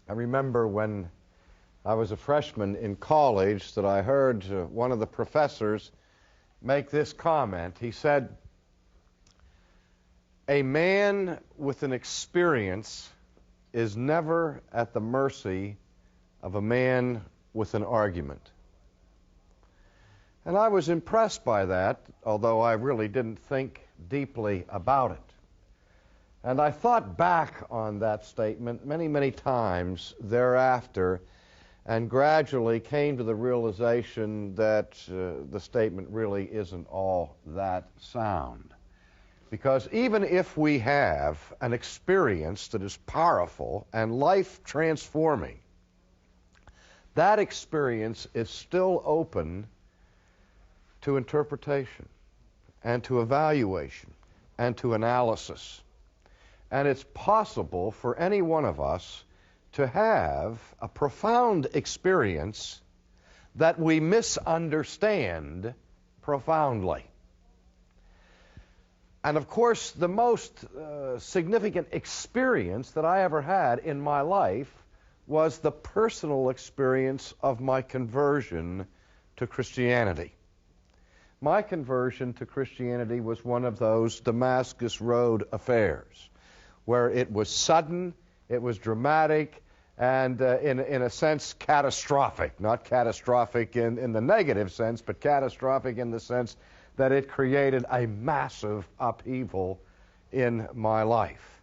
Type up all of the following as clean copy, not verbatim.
I remember when I was a freshman in college that I heard one of the professors make this comment. He said, "A man with an experience is never at the mercy of a man with an argument." And I was impressed by that, although I really didn't think deeply about it. And I thought back on that statement many, many times thereafter and gradually came to the realization that the statement really isn't all that sound. Because even if we have an experience that is powerful and life-transforming, that experience is still open to interpretation and to evaluation and to analysis. And it's possible for any one of us to have a profound experience that we misunderstand profoundly. And of course, the most significant experience that I ever had in my life was the personal experience of my conversion to Christianity. My conversion to Christianity was one of those Damascus Road affairs, where it was sudden, it was dramatic, and in a sense catastrophic. Not catastrophic in the negative sense, but catastrophic in the sense that it created a massive upheaval in my life.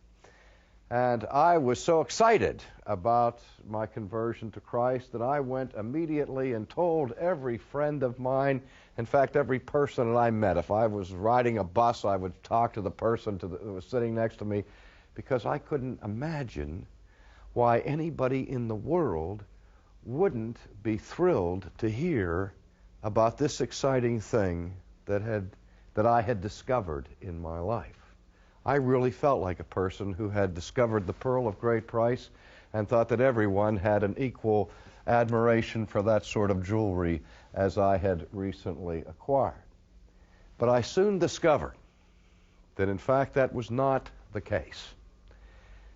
And I was so excited about my conversion to Christ that I went immediately and told every friend of mine, in fact, every person that I met. If I was riding a bus, I would talk to the person that was sitting next to me, because I couldn't imagine why anybody in the world wouldn't be thrilled to hear about this exciting thing that I had discovered in my life. I really felt like a person who had discovered the pearl of great price and thought that everyone had an equal admiration for that sort of jewelry as I had recently acquired. But I soon discovered that in fact that was not the case.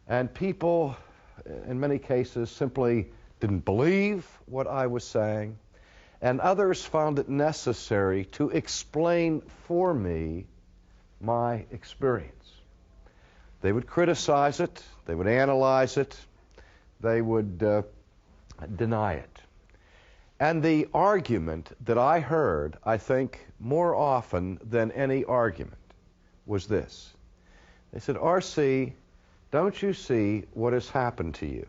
And people, in many cases, simply didn't believe what I was saying, and others found it necessary to explain for me my experience. They would criticize it, they would analyze it, they would deny it. And the argument that I heard, I think, more often than any argument was this. They said, "R.C., don't you see what has happened to you?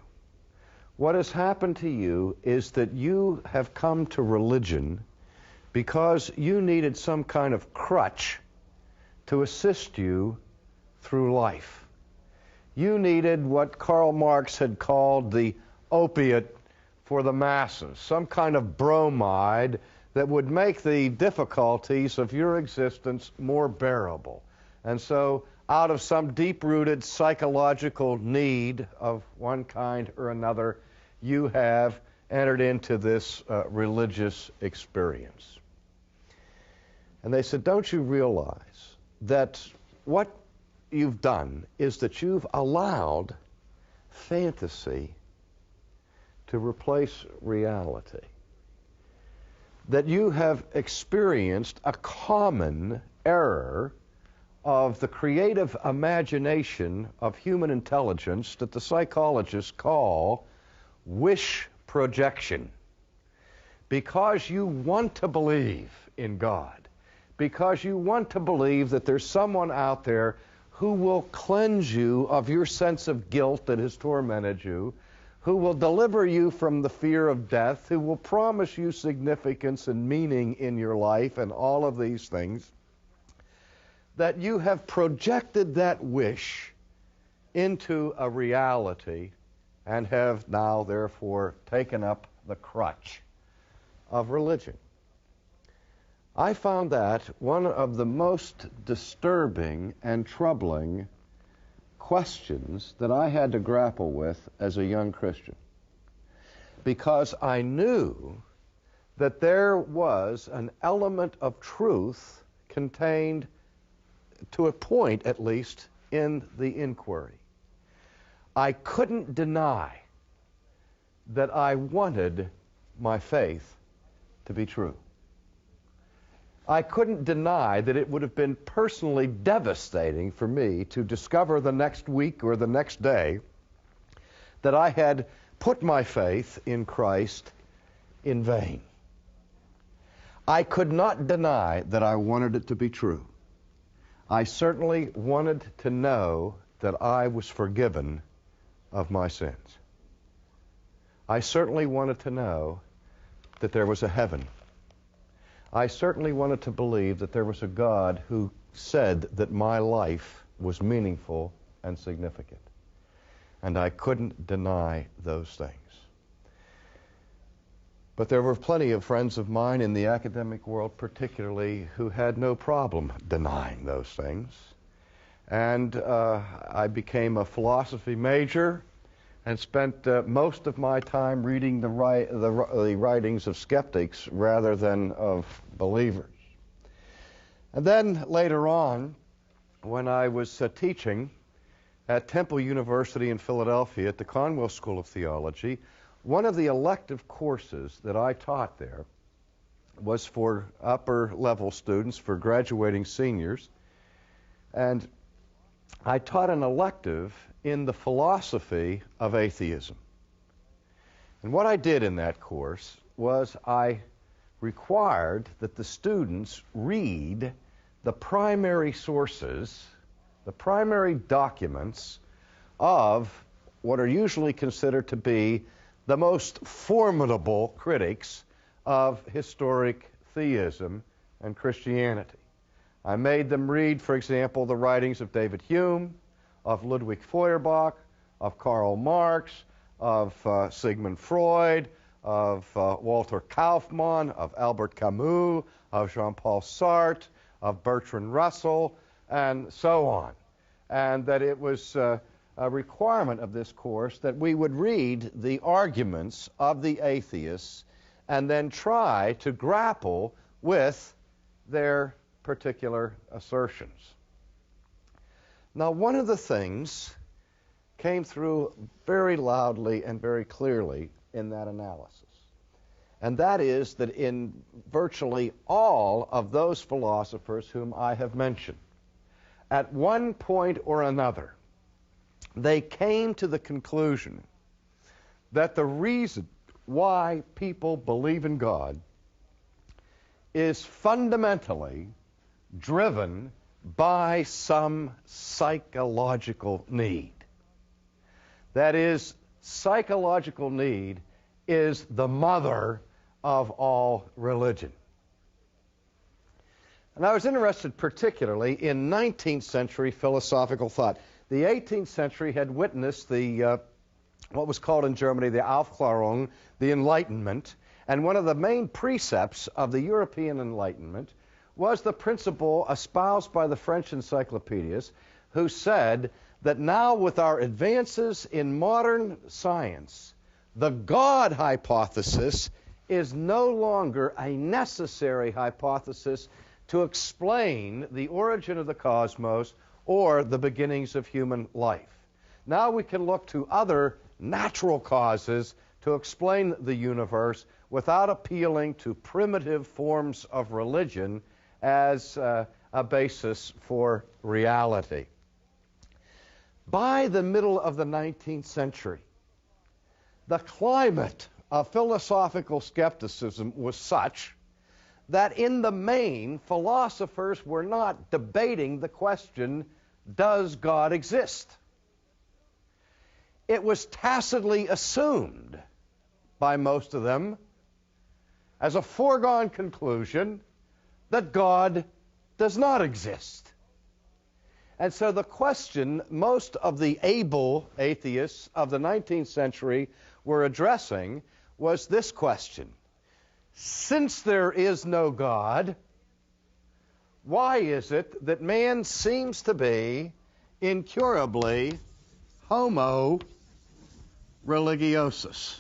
What has happened to you is that you have come to religion because you needed some kind of crutch to assist you through life. You needed what Karl Marx had called the opiate for the masses, some kind of bromide that would make the difficulties of your existence more bearable. And so, out of some deep-rooted psychological need of one kind or another, you have entered into this religious experience." And they said, "Don't you realize that what you've done is that you've allowed fantasy to replace reality? That you have experienced a common error of the creative imagination of human intelligence that the psychologists call wish projection. Because you want to believe in God, because you want to believe that there's someone out there who will cleanse you of your sense of guilt that has tormented you, who will deliver you from the fear of death, who will promise you significance and meaning in your life and all of these things, that you have projected that wish into a reality and have now, therefore, taken up the crutch of religion." I found that one of the most disturbing and troubling questions that I had to grapple with as a young Christian, because I knew that there was an element of truth contained, to a point at least, in the inquiry. I couldn't deny that I wanted my faith to be true. I couldn't deny that it would have been personally devastating for me to discover the next week or the next day that I had put my faith in Christ in vain. I could not deny that I wanted it to be true. I certainly wanted to know that I was forgiven of my sins. I certainly wanted to know that there was a heaven. I certainly wanted to believe that there was a God who said that my life was meaningful and significant. And I couldn't deny those things. But there were plenty of friends of mine in the academic world particularly who had no problem denying those things. And I became a philosophy major and spent most of my time reading the writings of skeptics rather than of believers. And then later on, when I was teaching at Temple University in Philadelphia at the Conwell School of Theology, one of the elective courses that I taught there was for upper-level students, for graduating seniors, and I taught an elective in the philosophy of atheism. And what I did in that course was I required that the students read the primary sources, the primary documents of what are usually considered to be the most formidable critics of historic theism and Christianity. I made them read, for example, the writings of David Hume, of Ludwig Feuerbach, of Karl Marx, of Sigmund Freud, of Walter Kaufmann, of Albert Camus, of Jean-Paul Sartre, of Bertrand Russell, and so on. And that it was a requirement of this course that we would read the arguments of the atheists and then try to grapple with their particular assertions. Now, one of the things came through very loudly and very clearly in that analysis, and that is that in virtually all of those philosophers whom I have mentioned, at one point or another, they came to the conclusion that the reason why people believe in God is fundamentally driven by some psychological need. That is, psychological need is the mother of all religion. And I was interested particularly in 19th century philosophical thought. The 18th century had witnessed the what was called in Germany the Aufklärung, the Enlightenment, and one of the main precepts of the European Enlightenment was the principle espoused by the French encyclopedists, who said that now with our advances in modern science, the God hypothesis is no longer a necessary hypothesis to explain the origin of the cosmos or the beginnings of human life. Now we can look to other natural causes to explain the universe without appealing to primitive forms of religion as a basis for reality. By the middle of the 19th century, the climate of philosophical skepticism was such that in the main, philosophers were not debating the question, does God exist? It was tacitly assumed by most of them as a foregone conclusion that God does not exist. And so the question most of the able atheists of the 19th century were addressing was this question: since there is no God, why is it that man seems to be incurably homo religiosus?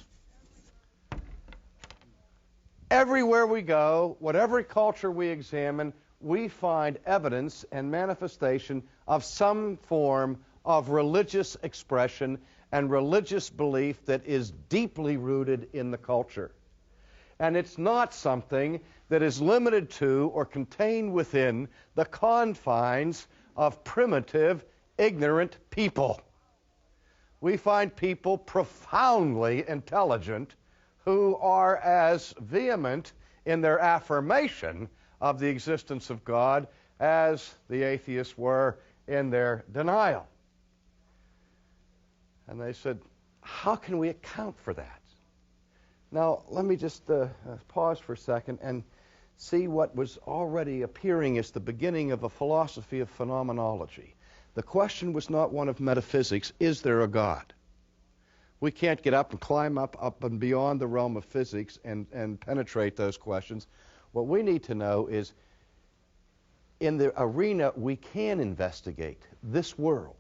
Everywhere we go, whatever culture we examine, we find evidence and manifestation of some form of religious expression, and religious belief that is deeply rooted in the culture. And it's not something that is limited to or contained within the confines of primitive, ignorant people. We find people profoundly intelligent who are as vehement in their affirmation of the existence of God as the atheists were in their denial. And they said, how can we account for that? Now, let me just pause for a second and see what was already appearing as the beginning of a philosophy of phenomenology. The question was not one of metaphysics, is there a God? We can't get up and climb up and beyond the realm of physics and penetrate those questions. What we need to know is, in the arena we can investigate this world.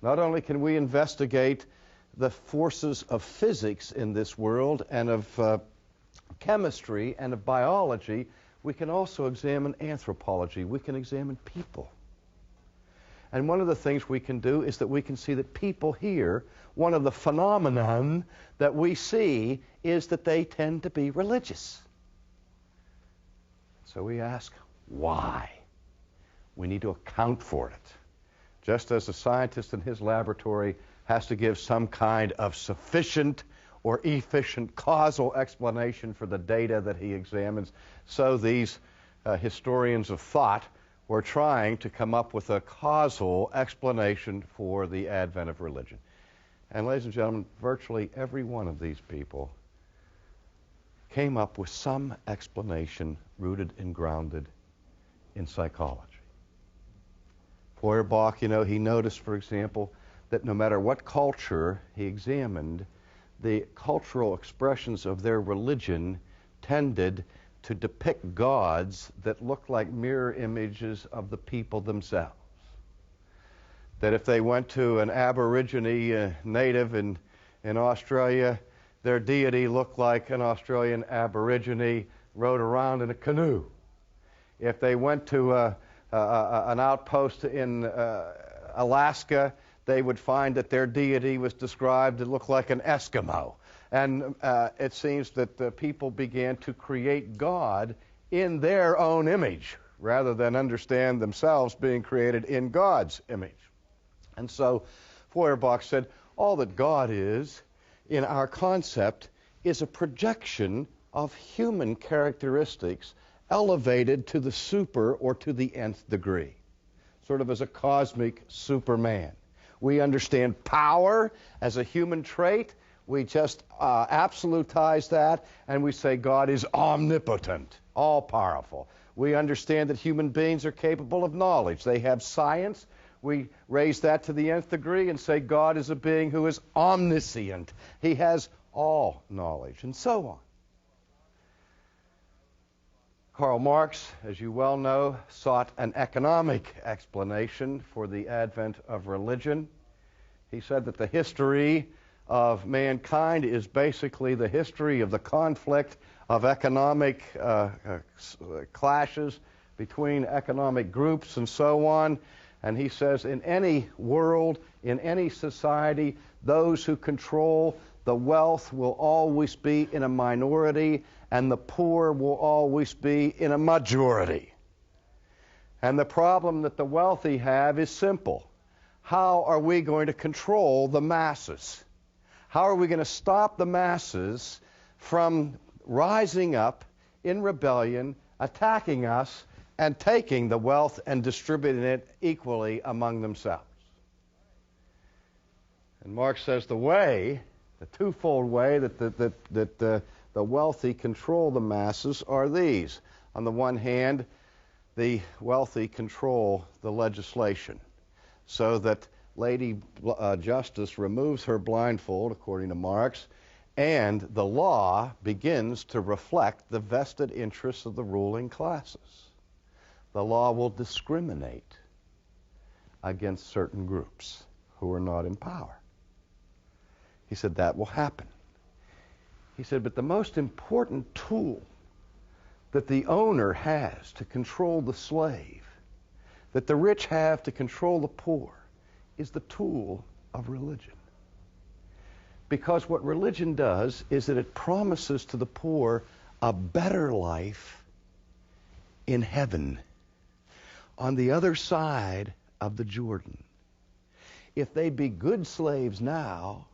Not only can we investigate the forces of physics in this world and of chemistry and of biology, we can also examine anthropology. We can examine people. And one of the things we can do is that we can see that people here, one of the phenomenon that we see is that they tend to be religious. So we ask, why? We need to account for it. Just as a scientist in his laboratory has to give some kind of sufficient or efficient causal explanation for the data that he examines, so these historians of thought were trying to come up with a causal explanation for the advent of religion. And ladies and gentlemen, virtually every one of these people came up with some explanation rooted and grounded in psychology. Feuerbach, he noticed, for example, that no matter what culture he examined, the cultural expressions of their religion tended to depict gods that looked like mirror images of the people themselves. That if they went to an Aborigine native in Australia, their deity looked like an Australian Aborigine rode around in a canoe. If they went to an outpost in Alaska, they would find that their deity was described to look like an Eskimo. And it seems that the people began to create God in their own image, rather than understand themselves being created in God's image. And so Feuerbach said, all that God is, in our concept, is a projection of human characteristics elevated to the super or to the nth degree, sort of as a cosmic Superman. We understand power as a human trait. We just absolutize that, and we say God is omnipotent, all-powerful. We understand that human beings are capable of knowledge. They have science. We raise that to the nth degree and say God is a being who is omniscient. He has all knowledge, and so on. Karl Marx, as you well know, sought an economic explanation for the advent of religion. He said that the history of mankind is basically the history of the conflict of economic clashes between economic groups and so on. And he says in any world, in any society, those who control the wealth will always be in a minority, and the poor will always be in a majority. And the problem that the wealthy have is simple. How are we going to control the masses? How are we going to stop the masses from rising up in rebellion, attacking us, and taking the wealth and distributing it equally among themselves? And Marx says the twofold way that the wealthy control the masses are these. On the one hand, the wealthy control the legislation, so that Lady Justice removes her blindfold, according to Marx, and the law begins to reflect the vested interests of the ruling classes. The law will discriminate against certain groups who are not in power. He said that will happen. He said, but the most important tool that the owner has to control the slave, that the rich have to control the poor, is the tool of religion. Because what religion does is that it promises to the poor a better life in heaven, on the other side of the Jordan. If they be good slaves now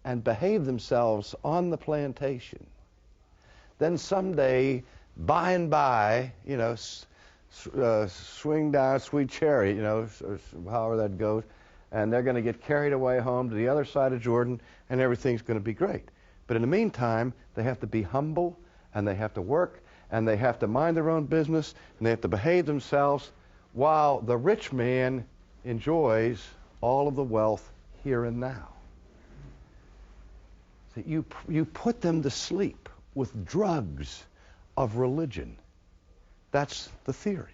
and behave themselves on the plantation, then someday, by and by, swing down sweet chariot, however that goes, and they're going to get carried away home to the other side of Jordan, and everything's going to be great. But in the meantime, they have to be humble, and they have to work, and they have to mind their own business, and they have to behave themselves, while the rich man enjoys all of the wealth here and now. So you put them to sleep with drugs of religion. That's the theory.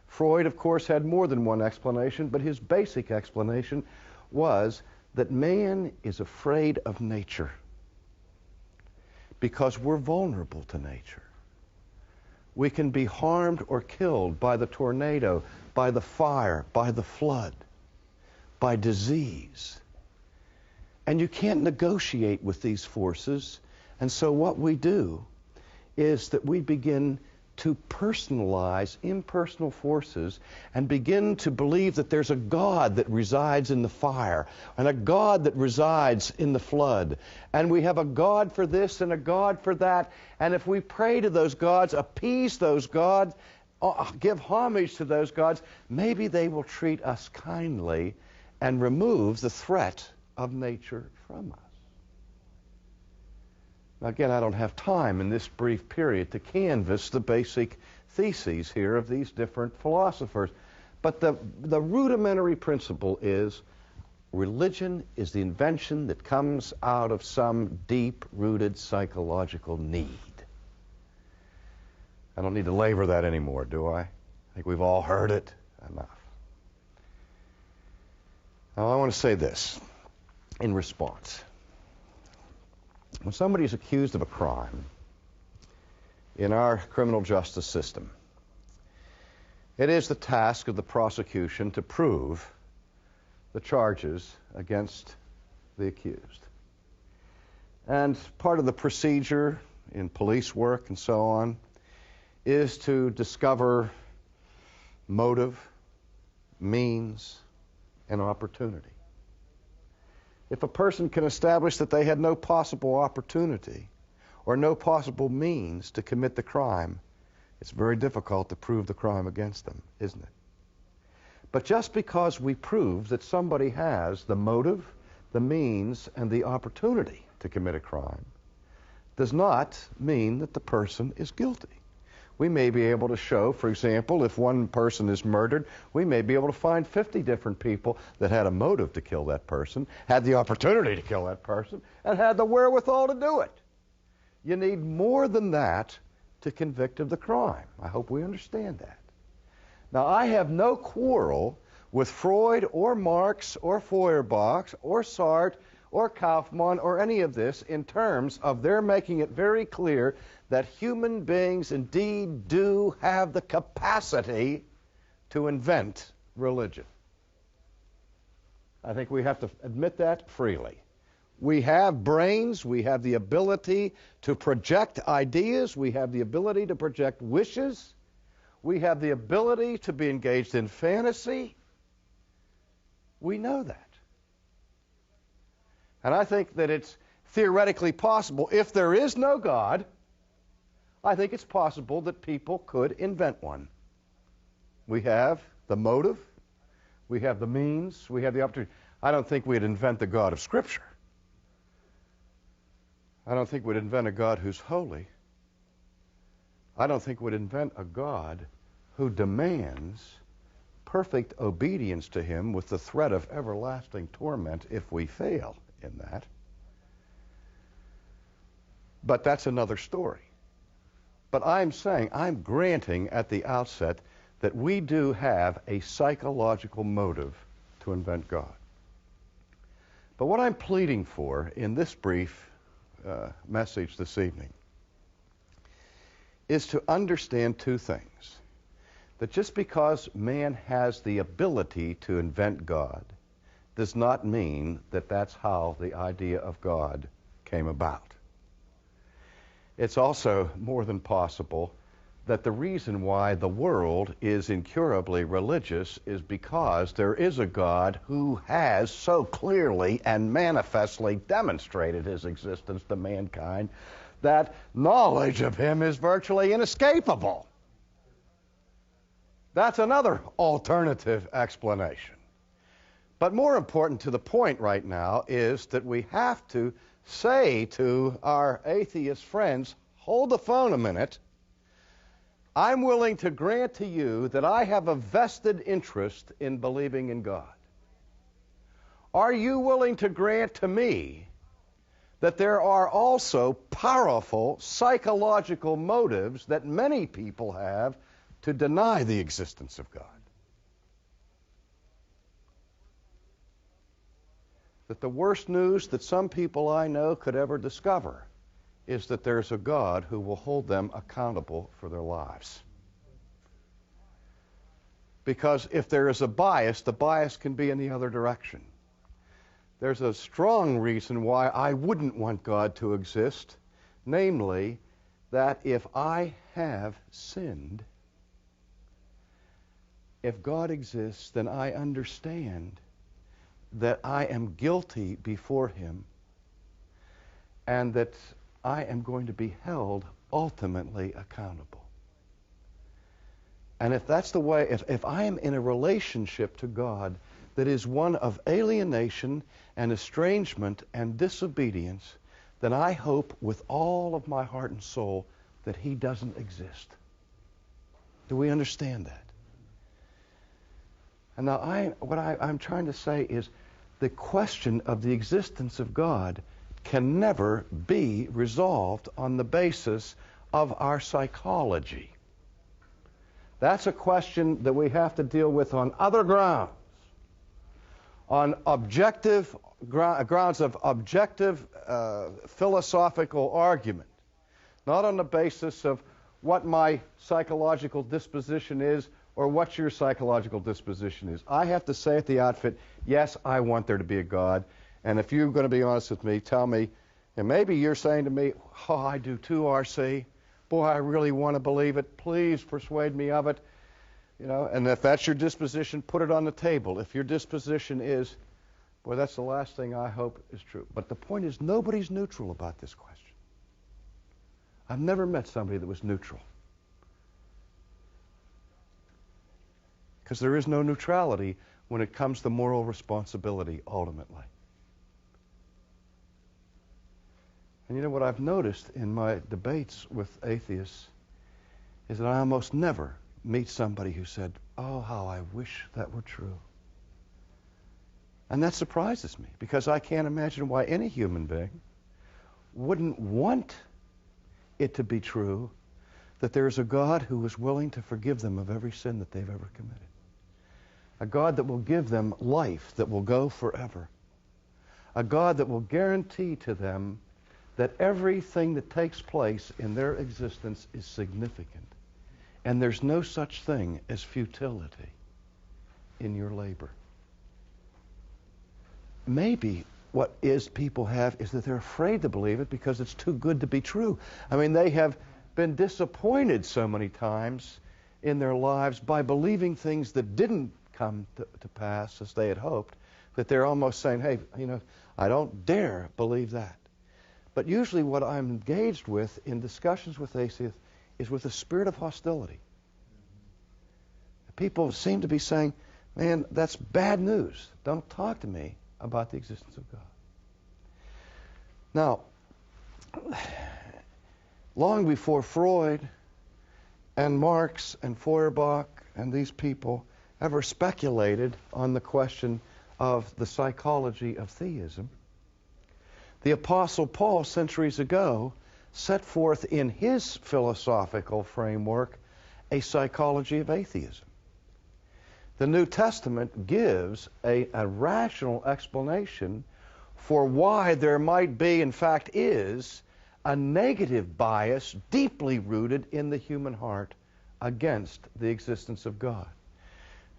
Freud, of course, had more than one explanation, but his basic explanation was that man is afraid of nature because we're vulnerable to nature. We can be harmed or killed by the tornado, by the fire, by the flood, by disease. And you can't negotiate with these forces. And so what we do is that we begin to personalize impersonal forces and begin to believe that there's a God that resides in the fire and a God that resides in the flood. And we have a God for this and a God for that. And if we pray to those gods, appease those gods, give homage to those gods, maybe they will treat us kindly and remove the threat of nature from us. Now, again, I don't have time in this brief period to canvass the basic theses here of these different philosophers. But the rudimentary principle is religion is the invention that comes out of some deep-rooted psychological need. I don't need to labor that anymore, do I? I think we've all heard it enough. Now, I want to say this in response. When somebody is accused of a crime in our criminal justice system, it is the task of the prosecution to prove the charges against the accused. And part of the procedure in police work and so on is to discover motive, means, and opportunity. If a person can establish that they had no possible opportunity or no possible means to commit the crime, it's very difficult to prove the crime against them, isn't it? But just because we prove that somebody has the motive, the means, and the opportunity to commit a crime does not mean that the person is guilty. We may be able to show, for example, if one person is murdered, we may be able to find 50 different people that had a motive to kill that person, had the opportunity to kill that person, and had the wherewithal to do it. You need more than that to convict of the crime. I hope we understand that. Now, I have no quarrel with Freud or Marx or Feuerbach or Sartre or Kaufmann or any of this in terms of their making it very clear that human beings indeed do have the capacity to invent religion. I think we have to admit that freely. We have brains, we have the ability to project ideas, we have the ability to project wishes, we have the ability to be engaged in fantasy. We know that. And I think that it's theoretically possible, if there is no God, I think it's possible that people could invent one. We have the motive, we have the means, we have the opportunity. I don't think we'd invent the God of Scripture. I don't think we'd invent a God who's holy. I don't think we'd invent a God who demands perfect obedience to him with the threat of everlasting torment if we fail in that. But that's another story. But I'm saying, I'm granting at the outset that we do have a psychological motive to invent God. But what I'm pleading for in this brief message this evening is to understand two things. That just because man has the ability to invent God does not mean that that's how the idea of God came about. It's also more than possible that the reason why the world is incurably religious is because there is a God who has so clearly and manifestly demonstrated his existence to mankind that knowledge of him is virtually inescapable. That's another alternative explanation. But more important to the point right now is that we have to say to our atheist friends, hold the phone a minute. I'm willing to grant to you that I have a vested interest in believing in God. Are you willing to grant to me that there are also powerful psychological motives that many people have to deny the existence of God? That the worst news that some people I know could ever discover is that there's a God who will hold them accountable for their lives. Because if there is a bias, the bias can be in the other direction. There's a strong reason why I wouldn't want God to exist, namely that if I have sinned, if God exists, then I understand that I am guilty before him and that I am going to be held ultimately accountable. And if that's the way, if I am in a relationship to God that is one of alienation and estrangement and disobedience, then I hope with all of my heart and soul that he doesn't exist. Do we understand that? And now I'm trying to say is the question of the existence of God can never be resolved on the basis of our psychology. That's a question that we have to deal with on other grounds, on objective grounds of objective philosophical argument, not on the basis of what my psychological disposition is or what your psychological disposition is. I have to say at the outfit, yes, I want there to be a God. And if you're going to be honest with me, tell me, and maybe you're saying to me, oh, I do too, R.C. Boy, I really want to believe it. Please persuade me of it. You know, and if that's your disposition, put it on the table. If your disposition is, boy, that's the last thing I hope is true. But the point is, nobody's neutral about this question. I've never met somebody that was neutral. Because there is no neutrality when it comes to moral responsibility, ultimately. And you know what I've noticed in my debates with atheists is that I almost never meet somebody who said, oh, how I wish that were true. And that surprises me, because I can't imagine why any human being wouldn't want it to be true that there's a God who is willing to forgive them of every sin that they've ever committed. A God that will give them life that will go forever. A God that will guarantee to them that everything that takes place in their existence is significant. And there's no such thing as futility in your labor. Maybe what people have is that they're afraid to believe it because it's too good to be true. I mean, they have been disappointed so many times in their lives by believing things that didn't come to pass as they had hoped, that they're almost saying, hey, you know, I don't dare believe that. But usually what I'm engaged with in discussions with atheists is with a spirit of hostility. People seem to be saying, man, that's bad news. Don't talk to me about the existence of God. Now, long before Freud and Marx and Feuerbach and these people ever speculated on the question of the psychology of theism, the Apostle Paul, centuries ago, set forth in his philosophical framework a psychology of atheism. The New Testament gives a rational explanation for why there might be, in fact is, a negative bias deeply rooted in the human heart against the existence of God.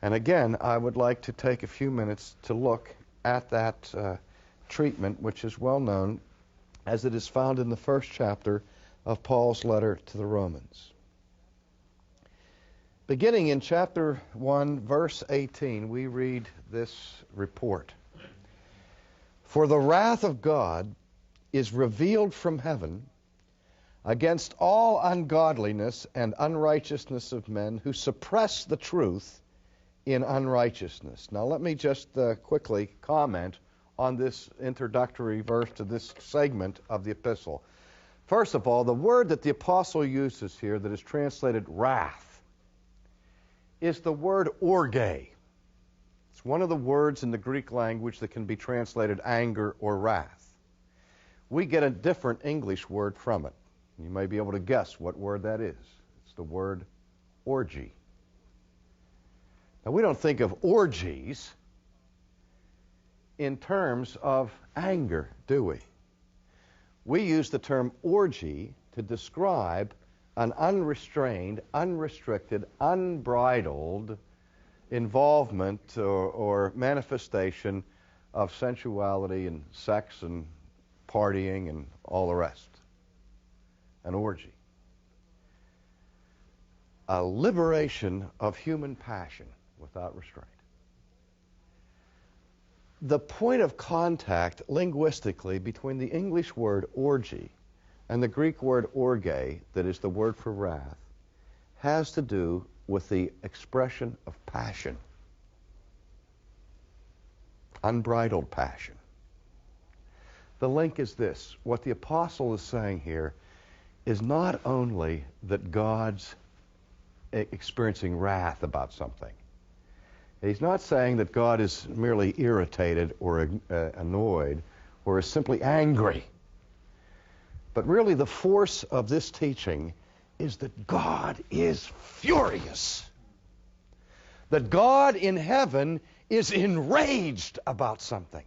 And again, I would like to take a few minutes to look at that treatment, which is well known as it is found in the first chapter of Paul's letter to the Romans. Beginning in chapter 1, verse 18, we read this report. For the wrath of God is revealed from heaven against all ungodliness and unrighteousness of men who suppress the truth in unrighteousness. Now let me just quickly comment on this introductory verse to this segment of the epistle. First of all, the word that the apostle uses here that is translated wrath is the word orge. It's one of the words in the Greek language that can be translated anger or wrath. We get a different English word from it. You may be able to guess what word that is. It's the word orgy. Now, we don't think of orgies in terms of anger, do we? We use the term orgy to describe an unrestrained, unrestricted, unbridled involvement or manifestation of sensuality and sex and partying and all the rest. An orgy. A liberation of human passion without restraint. The point of contact linguistically between the English word orgy and the Greek word orge, that is the word for wrath, has to do with the expression of passion. Unbridled passion. The link is this. What the apostle is saying here is not only that God's experiencing wrath about something. He's not saying that God is merely irritated or annoyed or is simply angry. But really the force of this teaching is that God is furious. That God in heaven is enraged about something.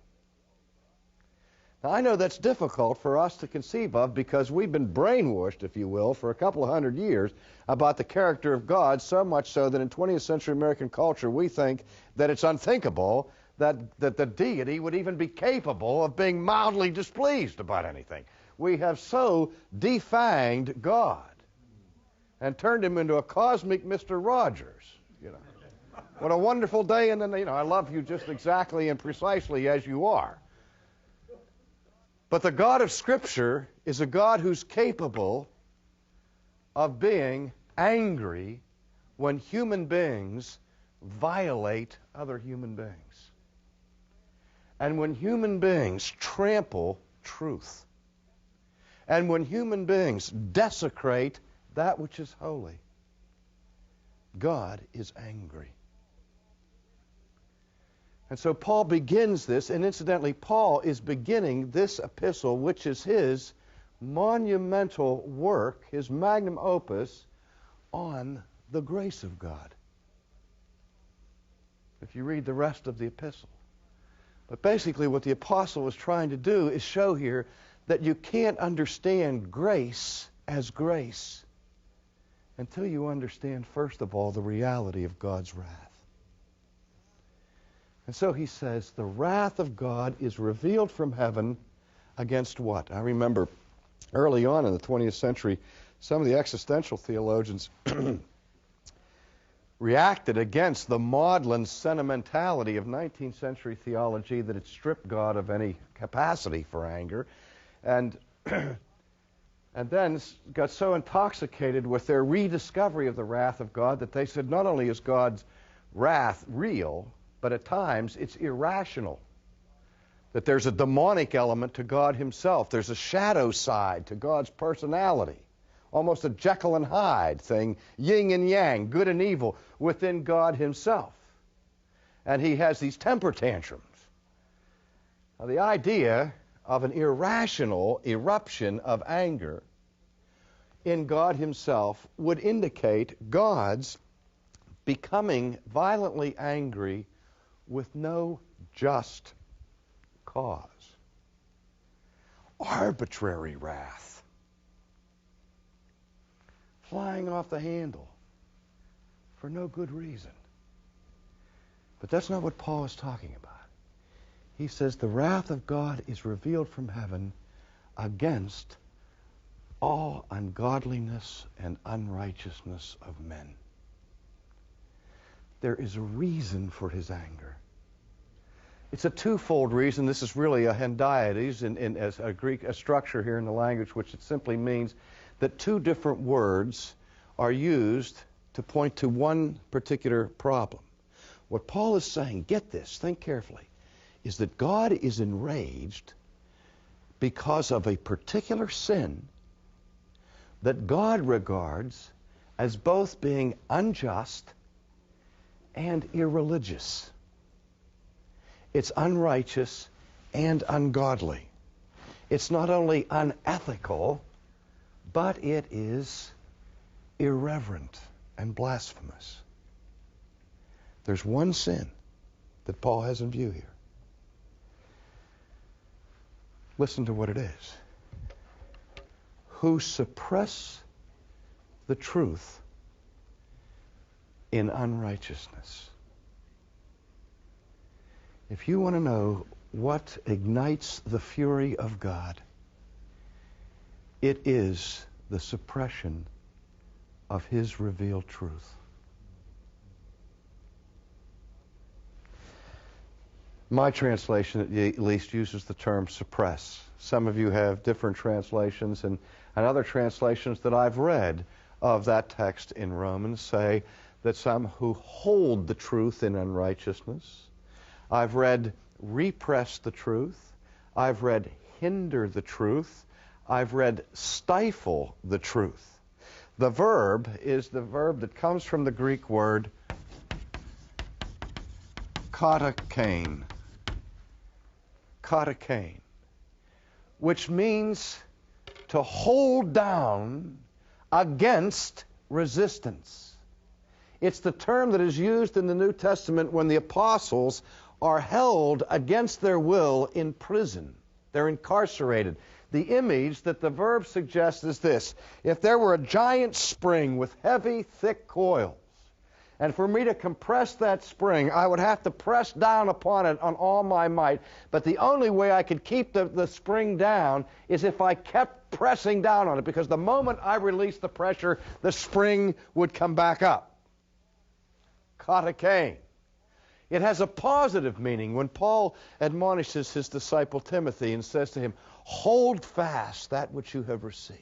Now, I know that's difficult for us to conceive of because we've been brainwashed, if you will, for a couple of hundred years about the character of God, so much so that in 20th century American culture we think that it's unthinkable that the deity would even be capable of being mildly displeased about anything. We have so defanged God and turned him into a cosmic Mr. Rogers, you know. What a wonderful day, and then, you know, I love you just exactly and precisely as you are. But the God of Scripture is a God who's capable of being angry when human beings violate other human beings. And when human beings trample truth. And when human beings desecrate that which is holy. God is angry. And so Paul begins this, and incidentally, Paul is beginning this epistle, which is his monumental work, his magnum opus, on the grace of God. If you read the rest of the epistle. But basically what the apostle is trying to do is show here that you can't understand grace as grace until you understand, first of all, the reality of God's wrath. And so he says, the wrath of God is revealed from heaven against what? I remember early on in the 20th century, some of the existential theologians reacted against the maudlin sentimentality of 19th century theology that had stripped God of any capacity for anger, and then got so intoxicated with their rediscovery of the wrath of God that they said not only is God's wrath real, but at times it's irrational. That there's a demonic element to God himself. There's a shadow side to God's personality. Almost a Jekyll and Hyde thing, yin and yang, good and evil, within God himself. And he has these temper tantrums. Now, the idea of an irrational eruption of anger in God himself would indicate God's becoming violently angry with no just cause. Arbitrary wrath. Flying off the handle for no good reason. But that's not what Paul is talking about. He says, the wrath of God is revealed from heaven against all ungodliness and unrighteousness of men. There is a reason for his anger. It's a twofold reason. This is really a hendiades as a Greek structure here in the language, which it simply means that two different words are used to point to one particular problem. What Paul is saying, get this, think carefully, is that God is enraged because of a particular sin that God regards as both being unjust and irreligious. It's unrighteous and ungodly. It's not only unethical, but it is irreverent and blasphemous. There's one sin that Paul has in view here. Listen to what it is. Who suppress the truth in unrighteousness. If you want to know what ignites the fury of God, it is the suppression of his revealed truth. My translation, at least, uses the term suppress. Some of you have different translations, and other translations that I've read of that text in Romans say that some who hold the truth in unrighteousness. I've read repress the truth. I've read hinder the truth. I've read stifle the truth. The verb is the verb that comes from the Greek word katakain. Katakain, which means to hold down against resistance. It's the term that is used in the New Testament when the apostles are held against their will in prison. They're incarcerated. The image that the verb suggests is this. If there were a giant spring with heavy, thick coils, and for me to compress that spring, I would have to press down upon it on all my might. But the only way I could keep the spring down is if I kept pressing down on it, because the moment I released the pressure, the spring would come back up. Katakain. It has a positive meaning when Paul admonishes his disciple Timothy and says to him, hold fast that which you have received.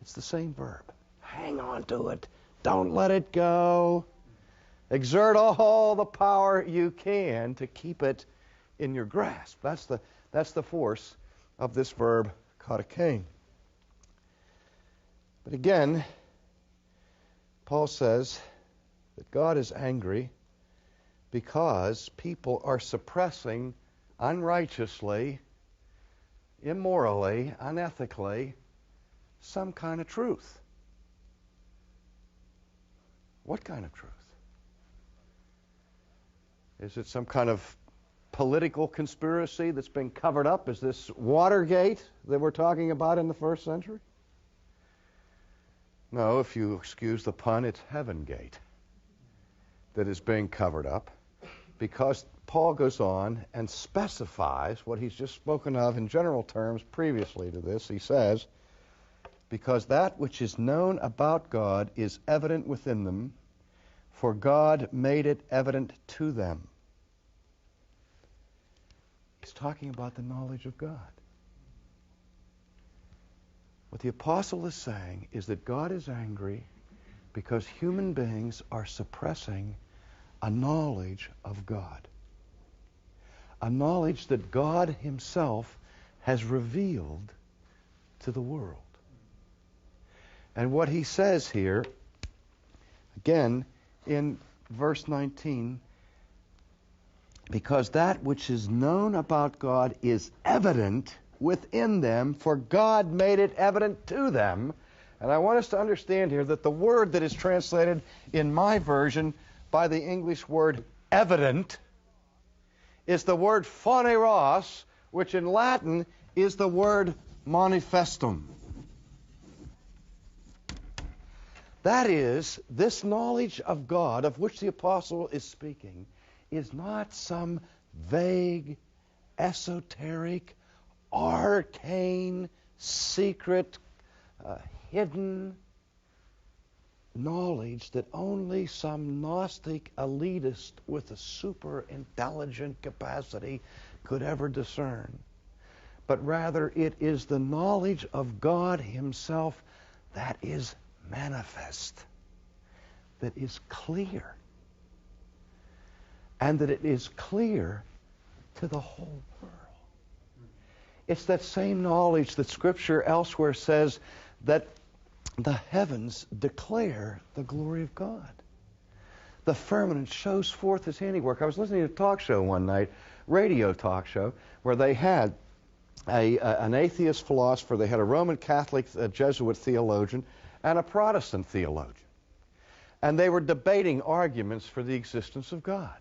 It's the same verb. Hang on to it. Don't let it go. Exert all the power you can to keep it in your grasp. That's the force of this verb, katakain. But again, Paul says that God is angry because people are suppressing unrighteously, immorally, unethically, some kind of truth. What kind of truth? Is it some kind of political conspiracy that's been covered up? Is this Watergate that we're talking about in the first century? No, if you excuse the pun, it's Heavengate that is being covered up, because Paul goes on and specifies what he's just spoken of in general terms previously to this. He says, because that which is known about God is evident within them, for God made it evident to them. He's talking about the knowledge of God. What the apostle is saying is that God is angry because human beings are suppressing a knowledge of God. A knowledge that God himself has revealed to the world. And what he says here, again, in verse 19, because that which is known about God is evident within them, for God made it evident to them. And I want us to understand here that the word that is translated in my version by the English word evident is the word phaneros, which in Latin is the word manifestum. That is, this knowledge of God of which the apostle is speaking is not some vague, esoteric, arcane, secret, hidden knowledge that only some Gnostic elitist with a super intelligent capacity could ever discern. But rather it is the knowledge of God Himself that is manifest, that is clear, and that it is clear to the whole world. It's that same knowledge that Scripture elsewhere says that the heavens declare the glory of God. The firmament shows forth His handiwork. I was listening to a talk show one night, radio talk show, where they had an atheist philosopher, they had a Roman Catholic Jesuit theologian, and a Protestant theologian. And they were debating arguments for the existence of God.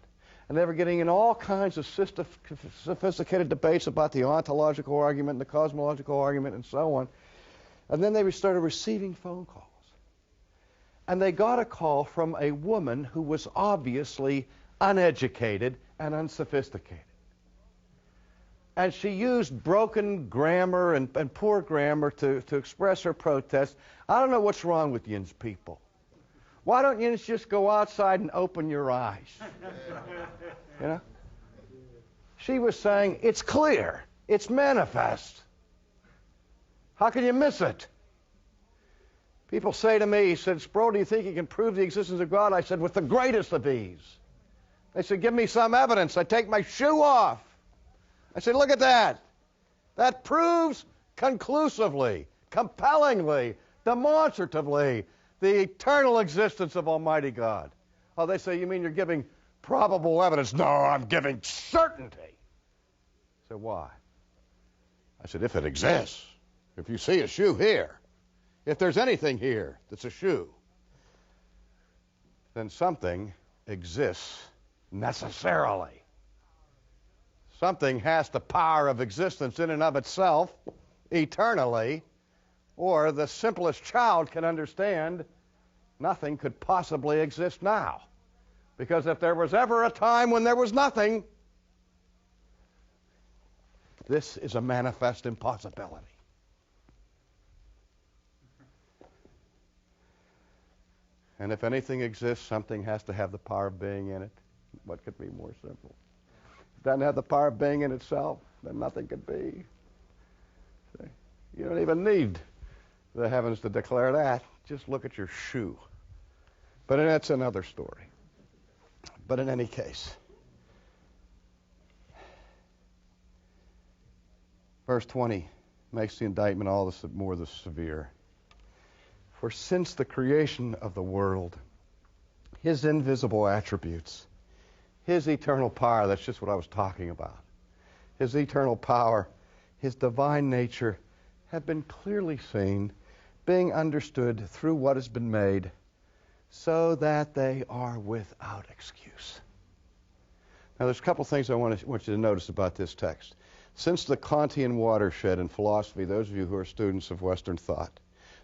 And they were getting in all kinds of sophisticated debates about the ontological argument and the cosmological argument and so on. And then they started receiving phone calls. And they got a call from a woman who was obviously uneducated and unsophisticated. And she used broken grammar and poor grammar to express her protest. I don't know what's wrong with you people. Why don't you just go outside and open your eyes? You know? She was saying, it's clear. It's manifest. How can you miss it? People say to me, he said, Sproul, do you think you can prove the existence of God? I said, with the greatest of ease. They said, give me some evidence. I take my shoe off. I said, look at that. That proves conclusively, compellingly, demonstratively the eternal existence of Almighty God. Oh, they say, you mean you're giving probable evidence? No, I'm giving certainty. I said, why? I said, if it exists, if you see a shoe here, if there's anything here that's a shoe, then something exists necessarily. Something has the power of existence in and of itself, eternally, or the simplest child can understand nothing could possibly exist now. Because if there was ever a time when there was nothing, this is a manifest impossibility. And if anything exists, something has to have the power of being in it. What could be more simple? If it doesn't have the power of being in itself, then nothing could be. See? You don't even need the heavens to declare that. Just look at your shoe. But that's another story. But in any case, verse 20 makes the indictment all the more severe. For since the creation of the world, His invisible attributes, His eternal power, that's just what I was talking about, His eternal power, His divine nature have been clearly seen, being understood through what has been made, so that they are without excuse. Now there's a couple things I want you to notice about this text. Since the Kantian watershed in philosophy, those of you who are students of Western thought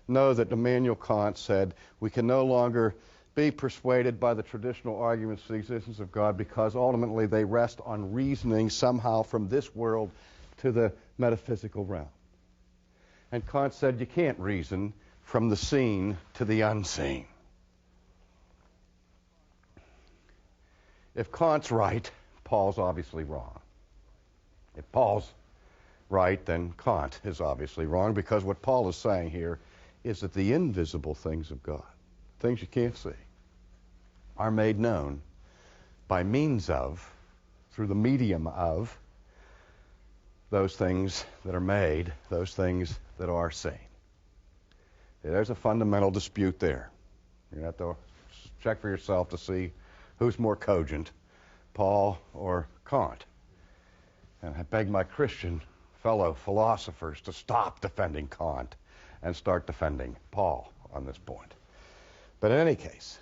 know that Immanuel Kant said we can no longer be persuaded by the traditional arguments for the existence of God because ultimately they rest on reasoning somehow from this world to the metaphysical realm. And Kant said you can't reason from the seen to the unseen. If Kant's right, Paul's obviously wrong. If Paul's right, then Kant is obviously wrong, because what Paul is saying here is that the invisible things of God, things you can't see, are made known by means of, through the medium of, those things that are made, those things that are seen. There's a fundamental dispute there. You have to check for yourself to see who's more cogent, Paul or Kant. And I beg my Christian fellow philosophers to stop defending Kant and start defending Paul on this point. But in any case,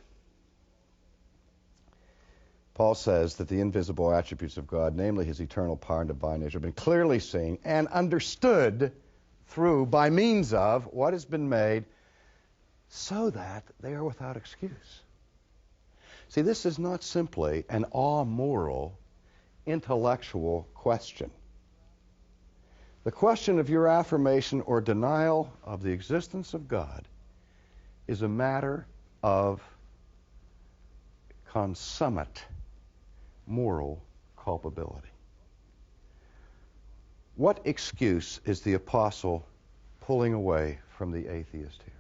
Paul says that the invisible attributes of God, namely His eternal power and divine nature, have been clearly seen and understood through, by means of, what has been made, so that they are without excuse. See, this is not simply an amoral, intellectual question. The question of your affirmation or denial of the existence of God is a matter of consummate moral culpability. What excuse is the apostle pulling away from the atheist here?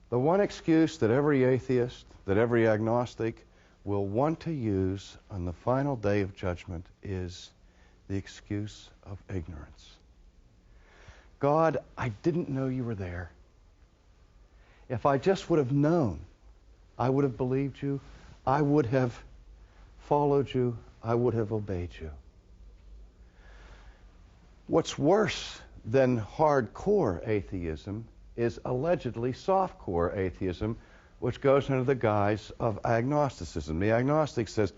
The one excuse that every atheist, that every agnostic will want to use on the final day of judgment is the excuse of ignorance. God, I didn't know you were there. If I just would have known, I would have believed you, I would have followed you, I would have obeyed you. What's worse than hardcore atheism is allegedly softcore atheism, which goes under the guise of agnosticism. The agnostic says,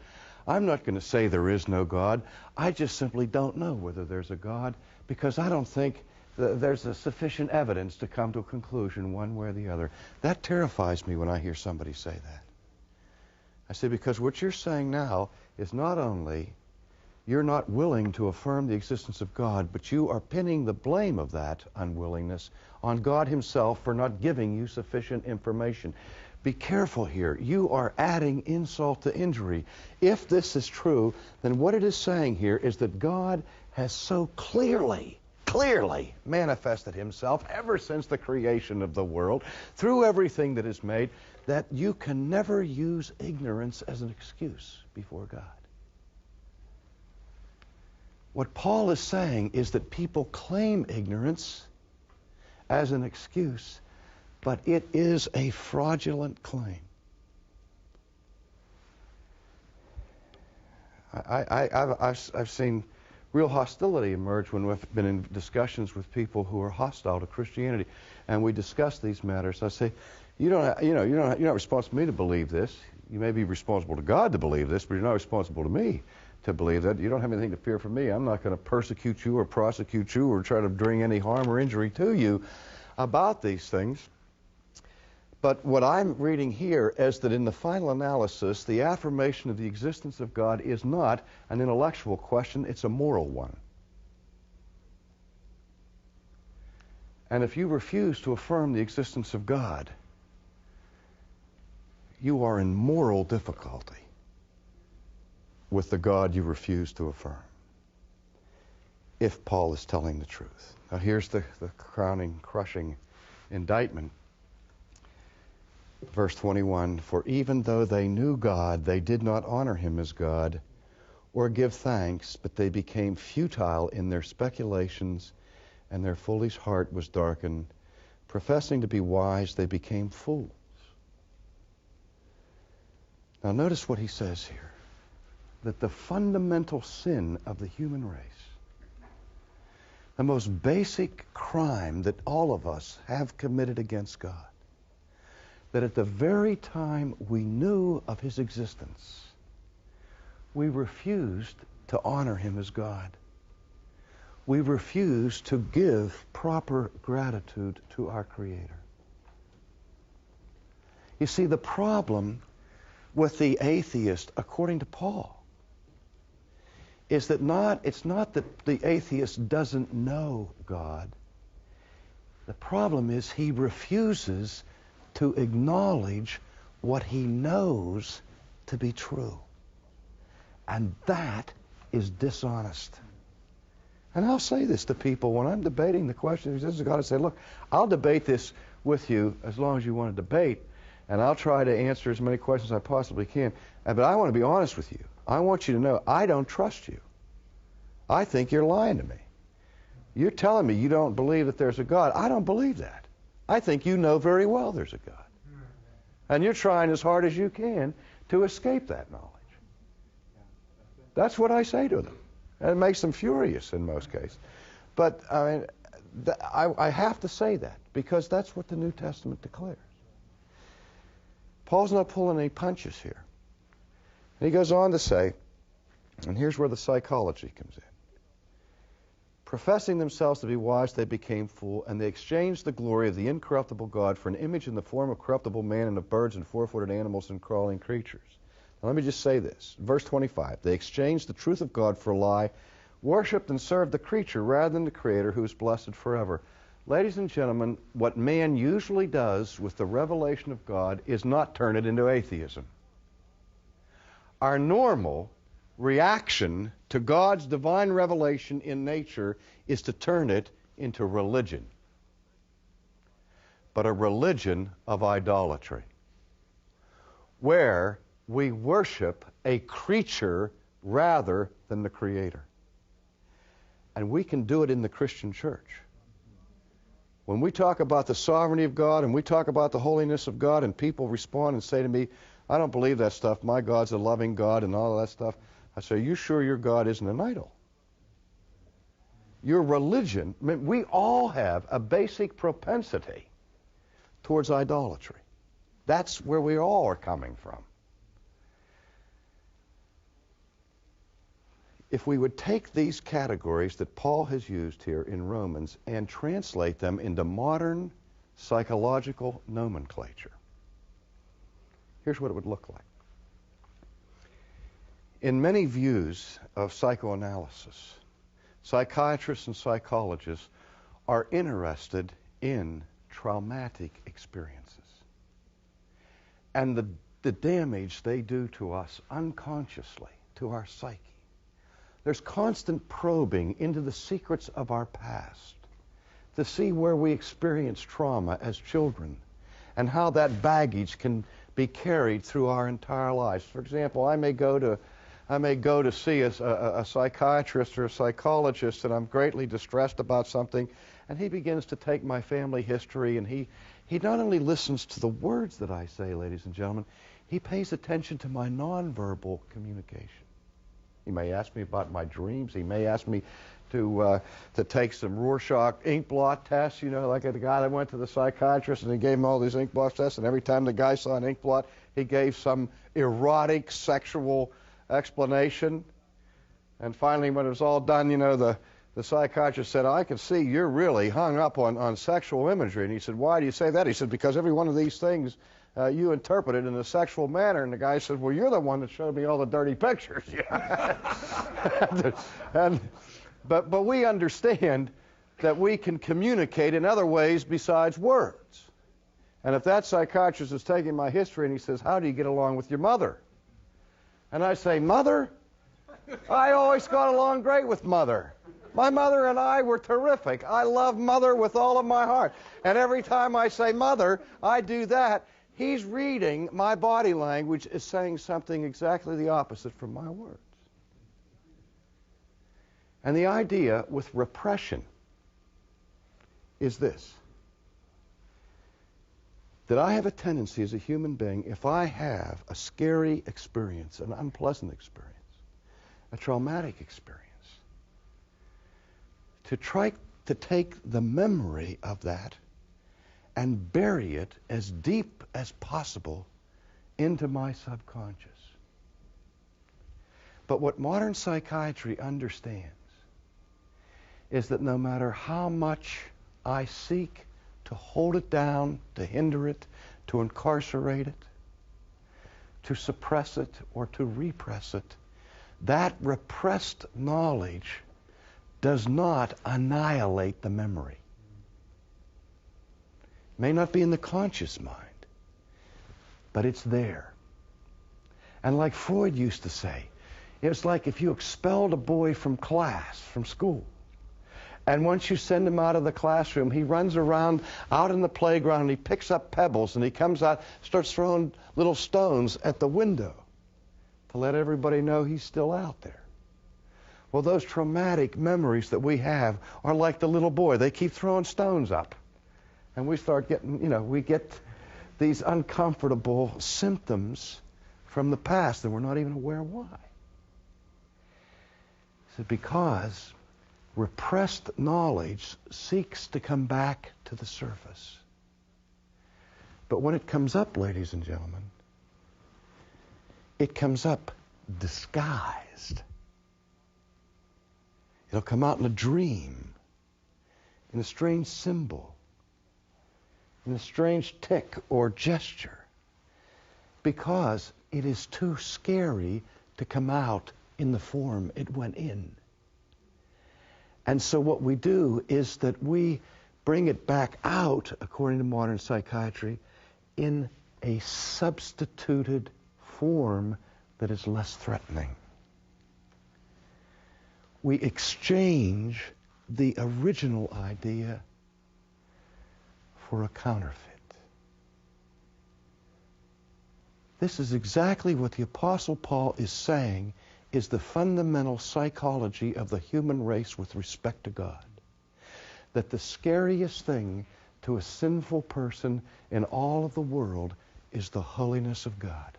I'm not going to say there is no God. I just simply don't know whether there's a God because I don't think there's a sufficient evidence to come to a conclusion one way or the other. That terrifies me when I hear somebody say that. I say, because what you're saying now is not only you're not willing to affirm the existence of God, but you are pinning the blame of that unwillingness on God himself for not giving you sufficient information. Be careful here. You are adding insult to injury. If this is true, then what it is saying here is that God has so clearly manifested himself ever since the creation of the world, through everything that is made, that you can never use ignorance as an excuse before God. What Paul is saying is that people claim ignorance as an excuse, but it is a fraudulent claim. I've seen real hostility emerge when we've been in discussions with people who are hostile to Christianity, and we discuss these matters. I say, you're not responsible to me to believe this. You may be responsible to God to believe this, but you're not responsible to me to believe that. You don't have anything to fear from me. I'm not going to persecute you or prosecute you or try to bring any harm or injury to you about these things. But what I'm reading here is that in the final analysis, the affirmation of the existence of God is not an intellectual question, it's a moral one. And if you refuse to affirm the existence of God, you are in moral difficulty with the God you refuse to affirm, if Paul is telling the truth. Now here's the crowning, crushing indictment. Verse 21, for even though they knew God, they did not honor him as God or give thanks, but they became futile in their speculations, and their foolish heart was darkened. Professing to be wise, they became fools. Now notice what he says here, that the fundamental sin of the human race, the most basic crime that all of us have committed against God, that at the very time we knew of his existence, we refused to honor him as God. We refused to give proper gratitude to our Creator. You see, the problem with the atheist, according to Paul, is that it's not that the atheist doesn't know God. The problem is he refuses to acknowledge what he knows to be true. And that is dishonest. And I'll say this to people when I'm debating the question of the existence of God. I say, look, I'll debate this with you as long as you want to debate, and I'll try to answer as many questions as I possibly can. But I want to be honest with you. I want you to know I don't trust you. I think you're lying to me. You're telling me you don't believe that there's a God. I don't believe that. I think you know very well there's a God. And you're trying as hard as you can to escape that knowledge. That's what I say to them. And it makes them furious in most cases. But I mean, I have to say that because that's what the New Testament declares. Paul's not pulling any punches here. And he goes on to say, and here's where the psychology comes in. Professing themselves to be wise, they became fools, and they exchanged the glory of the incorruptible God for an image in the form of corruptible man and of birds and four-footed animals and crawling creatures. Now, let me just say this. Verse 25, they exchanged the truth of God for a lie, worshipped and served the creature rather than the Creator who is blessed forever. Ladies and gentlemen, what man usually does with the revelation of God is not turn it into atheism. Our normal reaction to God's divine revelation in nature is to turn it into religion, but a religion of idolatry, where we worship a creature rather than the Creator. And we can do it in the Christian church. When we talk about the sovereignty of God and we talk about the holiness of God and people respond and say to me, I don't believe that stuff, my God's a loving God and all of that stuff, I say, are you sure your God isn't an idol? Your religion, I mean, we all have a basic propensity towards idolatry. That's where we all are coming from. If we would take these categories that Paul has used here in Romans and translate them into modern psychological nomenclature, here's what it would look like. In many views of psychoanalysis, psychiatrists and psychologists are interested in traumatic experiences and the damage they do to us unconsciously, to our psyche. There's constant probing into the secrets of our past to see where we experienced trauma as children and how that baggage can be carried through our entire lives. For example, I may go to see a psychiatrist or a psychologist, and I'm greatly distressed about something, and he begins to take my family history, and he not only listens to the words that I say, ladies and gentlemen, he pays attention to my nonverbal communication. He may ask me about my dreams. He may ask me to take some Rorschach ink blot tests, you know, like the guy that went to the psychiatrist and he gave him all these ink blot tests, and every time the guy saw an ink blot, he gave some erotic sexual explanation. And finally, when it was all done, you know, the psychiatrist said, I can see you're really hung up on sexual imagery. And he said, why do you say that? He said, because every one of these things you interpret it in a sexual manner. And the guy said, well, you're the one that showed me all the dirty pictures. But we understand that we can communicate in other ways besides words. And if that psychiatrist is taking my history and he says, how do you get along with your mother? And I say, Mother? I always got along great with Mother. My mother and I were terrific. I love Mother with all of my heart. And every time I say Mother, I do that. He's reading my body language as saying something exactly the opposite from my words. And the idea with repression is this: that I have a tendency as a human being, if I have a scary experience, an unpleasant experience, a traumatic experience, to try to take the memory of that and bury it as deep as possible into my subconscious. But what modern psychiatry understands is that no matter how much I seek to hold it down, to hinder it, to incarcerate it, to suppress it, or to repress it, that repressed knowledge does not annihilate the memory. It may not be in the conscious mind, but it's there. And like Freud used to say, it's like if you expelled a boy from class, from school, and once you send him out of the classroom, he runs around out in the playground and he picks up pebbles and he comes out, starts throwing little stones at the window to let everybody know he's still out there. Well, those traumatic memories that we have are like the little boy. They keep throwing stones up. And we start getting, we get these uncomfortable symptoms from the past and we're not even aware why. It's because repressed knowledge seeks to come back to the surface. But when it comes up, ladies and gentlemen, it comes up disguised. It'll come out in a dream, in a strange symbol, in a strange tic or gesture, because it is too scary to come out in the form it went in. And so what we do is that we bring it back out, according to modern psychiatry, in a substituted form that is less threatening. We exchange the original idea for a counterfeit. This is exactly what the Apostle Paul is saying is the fundamental psychology of the human race with respect to God. That the scariest thing to a sinful person in all of the world is the holiness of God.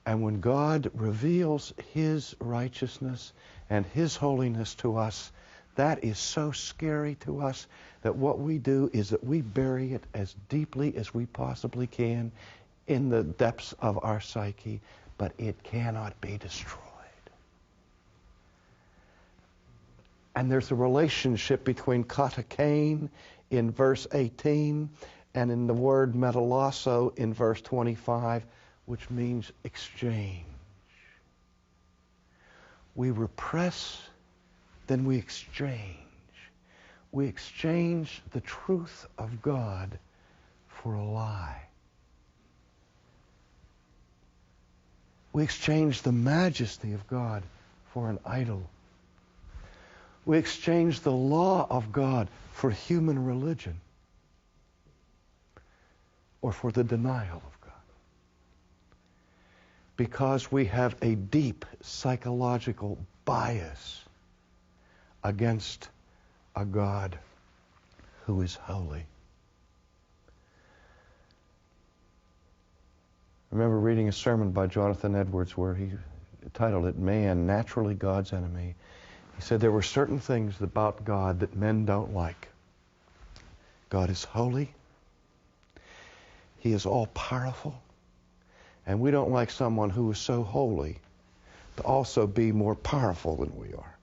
And when God reveals His righteousness and His holiness to us, that is so scary to us that what we do is that we bury it as deeply as we possibly can in the depths of our psyche, but it cannot be destroyed. And there's a relationship between katakain in verse 18 and in the word metalasso in verse 25, which means exchange. We repress, then we exchange. We exchange the truth of God for a lie. We exchange the majesty of God for an idol. We exchange the law of God for human religion or for the denial of God. Because we have a deep psychological bias against a God who is holy. I remember reading a sermon by Jonathan Edwards where he titled it, Man, Naturally God's Enemy. He said there were certain things about God that men don't like. God is holy. He is all-powerful. And we don't like someone who is so holy to also be more powerful than we are.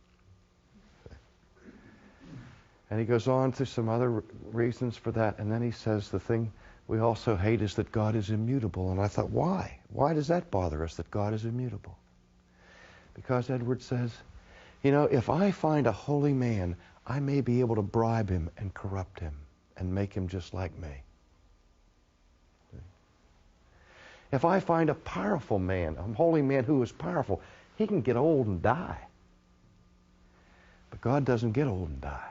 And he goes on to some other reasons for that, and then he says the thing we also hate is that God is immutable. And I thought, why? Why does that bother us, that God is immutable? Because Edwards says, you know, if I find a holy man, I may be able to bribe him and corrupt him and make him just like me. If I find a powerful man, a holy man who is powerful, he can get old and die. But God doesn't get old and die.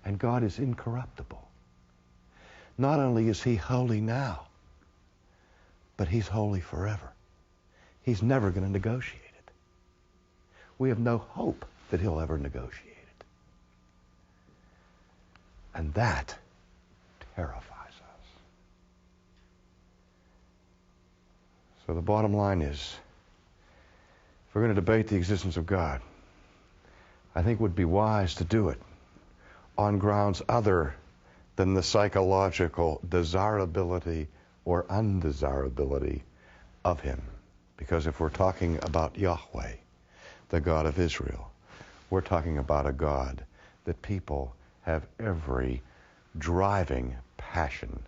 And God is incorruptible. Not only is He holy now, but He's holy forever. He's never going to negotiate it. We have no hope that He'll ever negotiate it. And that terrifies us. So the bottom line is, if we're going to debate the existence of God, I think it would be wise to do it on grounds other than the psychological desirability or undesirability of Him. Because if we're talking about Yahweh, the God of Israel, we're talking about a God that people have every driving passion